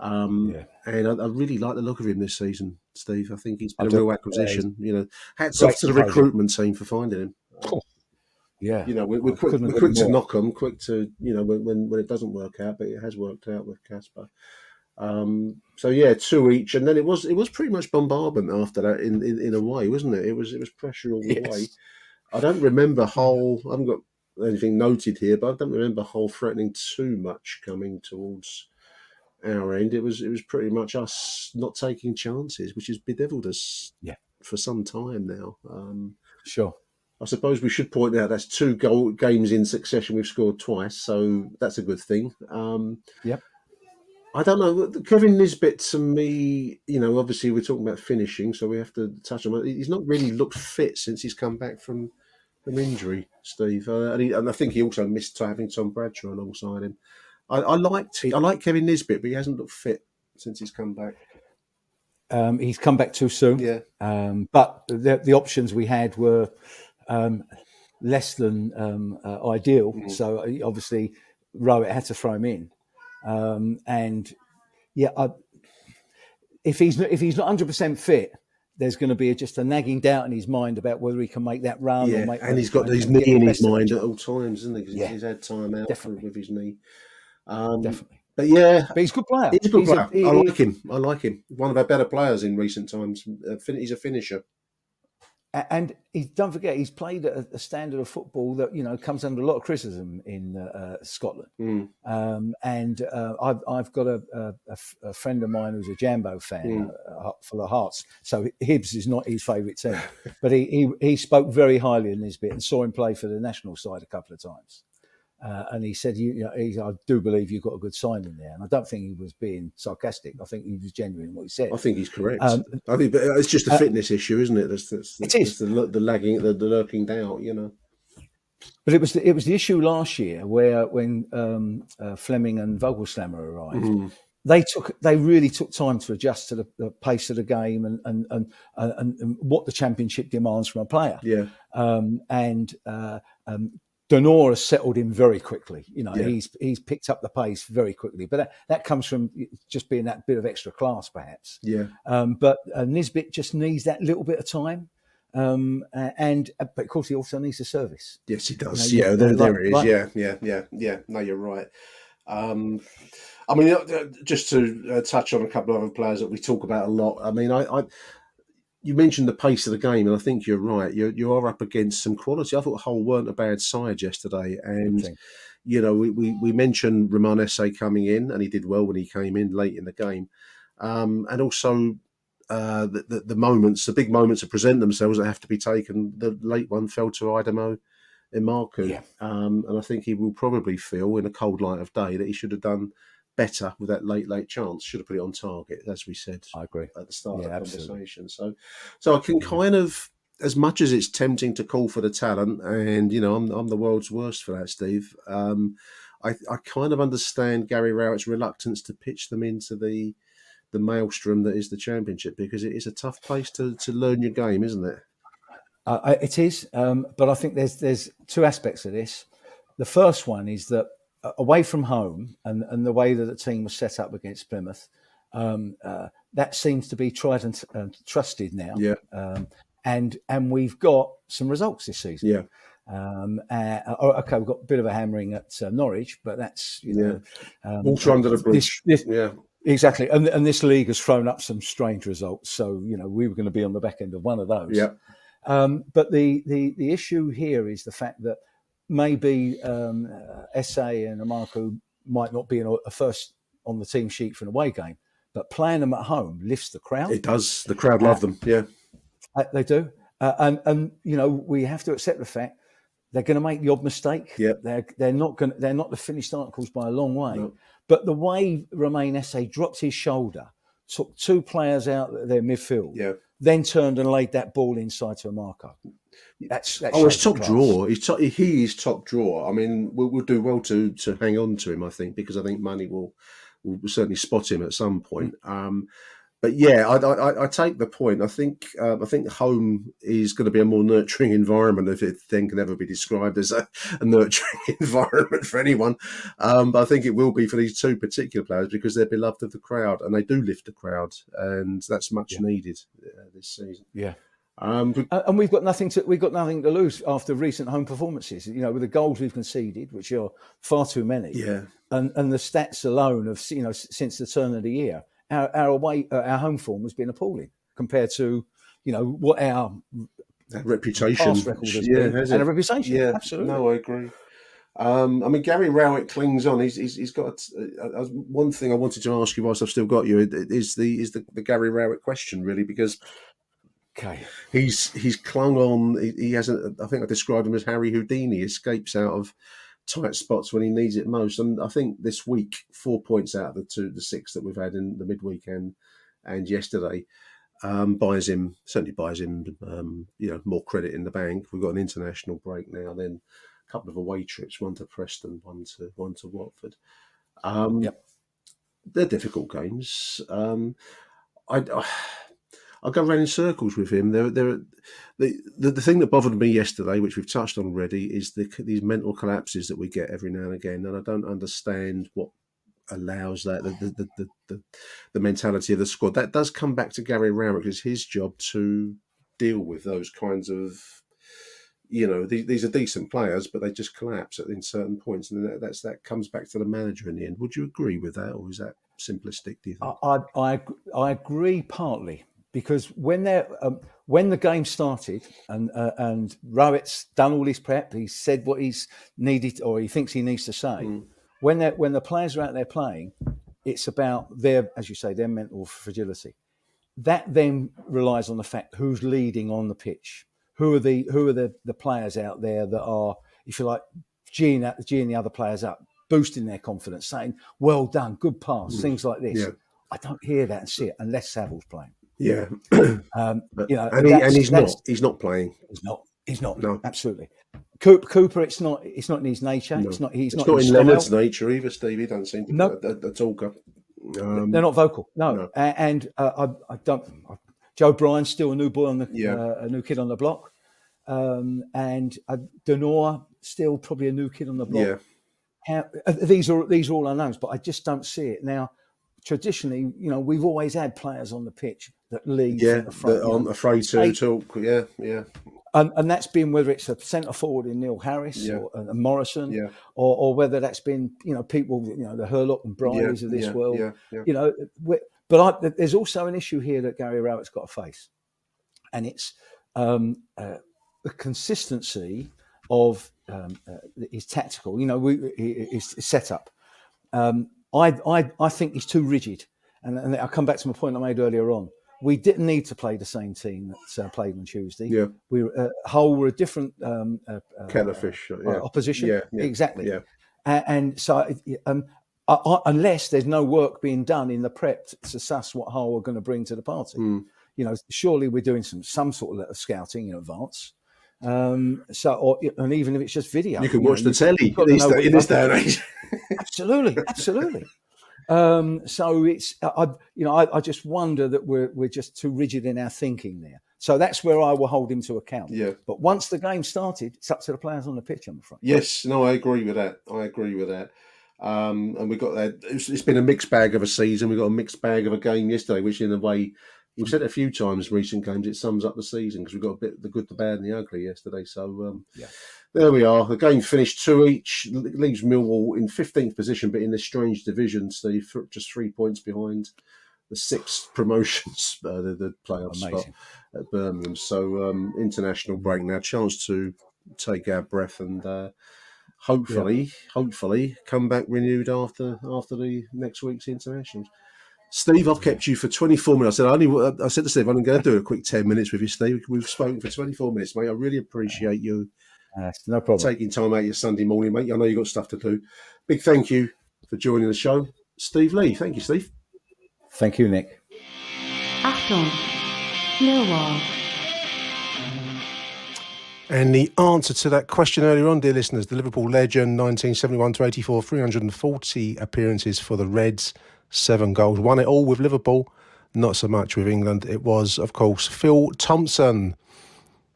And I really like the look of him this season, Steve. I think he's been a real acquisition. Hats off to the recruitment team for finding him. Yeah, we're quick to knock them, quick to when it doesn't work out, but it has worked out with Casper. So yeah, 2 each, and then it was pretty much bombardment after that in a way, wasn't it? It was pressure all the way. I don't remember Hull. I haven't got anything noted here, but I don't remember Hull threatening too much coming towards our end. It was pretty much us not taking chances, which has bedeviled us for some time now. Sure. I suppose we should point out that's 2 games in succession we've scored twice, so that's a good thing. Yep. I don't know. Kevin Nisbet, to me, obviously we're talking about finishing, so we have to touch on it. He's not really looked fit since he's come back from injury, Steve. And I think he also missed having Tom Bradshaw alongside him. I like Kevin Nisbet, but he hasn't looked fit since he's come back. He's come back too soon. Yeah. But the options we had were less than ideal. Mm. So obviously, Rowett had to throw him in. If he's not 100% fit, there's going to be just a nagging doubt in his mind about whether he can make that run. Yeah, and he's got his knee in his mind at all times, isn't he? Because he's had time out with his knee. Definitely. But he's a good player. He's a good player. I like him. One of our better players in recent times. He's a finisher. And don't forget, he's played at a standard of football that comes under a lot of criticism in Scotland. Mm. And I've got a friend of mine who's a Jambo fan, full of hearts. So Hibs is not his favourite team, but he spoke very highly of Nisbet and saw him play for the national side a couple of times. And he said, I do believe you've got a good signing there. And I don't think he was being sarcastic. I think he was genuine in what he said. I think he's correct. I think, but it's just a fitness issue, isn't it? It is the lagging, the lurking doubt, But it was the issue last year when Fleming and Vogelslammer arrived. Mm-hmm. They really took time to adjust to the pace of the game and what the Championship demands from a player. Yeah. De Norre has settled in very quickly. He's picked up the pace very quickly. But that comes from just being that bit of extra class, perhaps. Yeah. But Nisbet just needs that little bit of time. But of course, he also needs the service. Yes, he does. There it is. Yeah. No, you're right. I mean, just to touch on a couple of other players that we talk about a lot. I mean, you mentioned the pace of the game, and I think you're right. You are up against some quality. I thought Hull weren't a bad side yesterday, and we mentioned Romain Esse coming in, and he did well when he came in late in the game, and also the moments, the big moments that present themselves that have to be taken. The late one fell to Idemo Emarku, and I think he will probably feel in a cold light of day that he should have done better with that late chance. Should have put it on target, as we said. I agree at the start of the conversation. So I can kind of, as much as it's tempting to call for the talent, and I'm the world's worst for that, Steve. I kind of understand Gary Rowett's reluctance to pitch them into the maelstrom that is the Championship, because it is a tough place to learn your game, isn't it? It is, but I think there's 2 aspects of this. The first one is that away from home and the way that the team was set up against Plymouth, that seems to be tried and trusted now. Yeah. And we've got some results this season. Yeah. We've got a bit of a hammering at Norwich, but that's water under the bridge. Exactly. And this league has thrown up some strange results. So we were going to be on the back end of one of those. Yeah. But the issue here is the fact that maybe SA and Marco might not be a first on the team sheet for an away game, but playing them at home lifts the crowd. It does. The crowd love them. Yeah, they do. And we have to accept the fact they're going to make the odd mistake. Yep. They're not the finished articles by a long way. No. But the way Romain SA dropped his shoulder, took two players out of their midfield, then turned and laid that ball inside to Marco. That's it's top drawer. He is top drawer. I mean, we'll do well to hang on to him, I think, because I think Money will certainly spot him at some point. But yeah, I take the point. I think home is going to be a more nurturing environment, if it then can ever be described as a nurturing environment for anyone. But I think it will be for these two particular players because they're beloved of the crowd and they do lift the crowd, and that's much needed this season. Yeah. And we've got nothing to lose after recent home performances. With the goals we've conceded, which are far too many. Yeah. And the stats alone of since the turn of the year. Our home form has been appalling compared to, what our reputation past record has been, and a reputation. Yeah, absolutely. No, I agree. I mean, Gary Rowett clings on. He's got one thing I wanted to ask you whilst I've still got you is the Gary Rowett question, really, because he's clung on. He hasn't. I think I described him as Harry Houdini. Escapes out of tight spots when he needs it most, and I think this week 4 points out of the 6 that we've had in the midweek and yesterday buys him more credit in the bank. We've got an international break now, then a couple of away trips, one to Preston, one to Watford. They're difficult games. I go around in circles with him. The thing that bothered me yesterday, which we've touched on already, is these mental collapses that we get every now and again, and I don't understand what allows that. The mentality of the squad that does come back to Gary Rowett. It's his job to deal with those kinds of. These are decent players, but they just collapse in certain points, and that comes back to the manager in the end. Would you agree with that, or is that simplistic? Do you think? I agree partly. Because when the game started and Rowett's done all his prep, he said what he's needed or he thinks he needs to say. When the players are out there playing, it's about their mental fragility. That then relies on the fact who's leading on the pitch, who are the players out there that are, if you like, geeing the other players up, boosting their confidence, saying, "Well done, good pass," things like this. Yeah. I don't hear that and see it unless Savile's playing. Yeah, he's not playing. He's not. No, absolutely. Cooper, it's not in his nature. No. It's not in Leonard's nature either. Steve, he doesn't seem to be a talker. They're not vocal. No. And I don't. Joe Bryan's still a new boy on a new kid on the block, and Denora still probably a new kid on the block. Yeah. These are all unknowns, but I just don't see it now. Traditionally, we've always had players on the pitch that lead from the front. That aren't afraid to talk. Yeah. And that's been whether it's a centre forward in Neil Harris or Morrison, or whether that's been people the Hurlock and Bryleys of this world. But there's also an issue here that Gary Rowett's got to face, and it's the consistency of his tactical. His setup. I think he's too rigid, and I'll come back to my point I made earlier on. We didn't need to play the same team that played on Tuesday. Yeah, Hull were a different kettle of fish opposition. Yeah, exactly. Yeah, and so unless there's no work being done in the prep to suss what Hull are going to bring to the party, surely we're doing some sort of scouting in advance. And even if it's just video, you can watch the telly in this day and age. Absolutely. So it's I just wonder that we're just too rigid in our thinking there. So that's where I will hold him to account. Yeah. But once the game started, it's up to the players on the pitch, I'm afraid. Yes. No, I agree with that. And we got that. It's been a mixed bag of a season. We got a mixed bag of a game yesterday, which in a way. We've said it a few times in recent games. It sums up the season because we've got a bit the good, the bad, and the ugly yesterday. So there we are. The game finished 2 each. Leaves Millwall in 15th position, but in this strange division, Steve, just 3 points behind the 6th promotion, the playoff spot at Birmingham. So international break now. Chance to take our breath and hopefully come back renewed after the next week's internationals. Steve, I've kept you for 24 minutes. I said to Steve, I'm going to do a quick 10 minutes with you, Steve. We've spoken for 24 minutes, mate. I really appreciate you no problem. taking time out of your Sunday morning, mate. I know you've got stuff to do. Big thank you for joining the show. Steve Lee. Thank you, Steve. Thank you, Nick. Achtung, Millwall. And the answer to that question earlier on, dear listeners, the Liverpool legend, 1971 to 84, 340 appearances for the Reds, 7 goals. Won it all with Liverpool, not so much with England. It was, of course, Phil Thompson.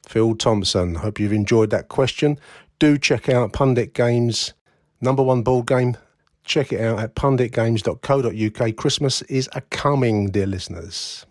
Phil Thompson. Hope you've enjoyed that question. Do check out Pundit Games, #1 board game. Check it out at punditgames.co.uk. Christmas is a coming, dear listeners.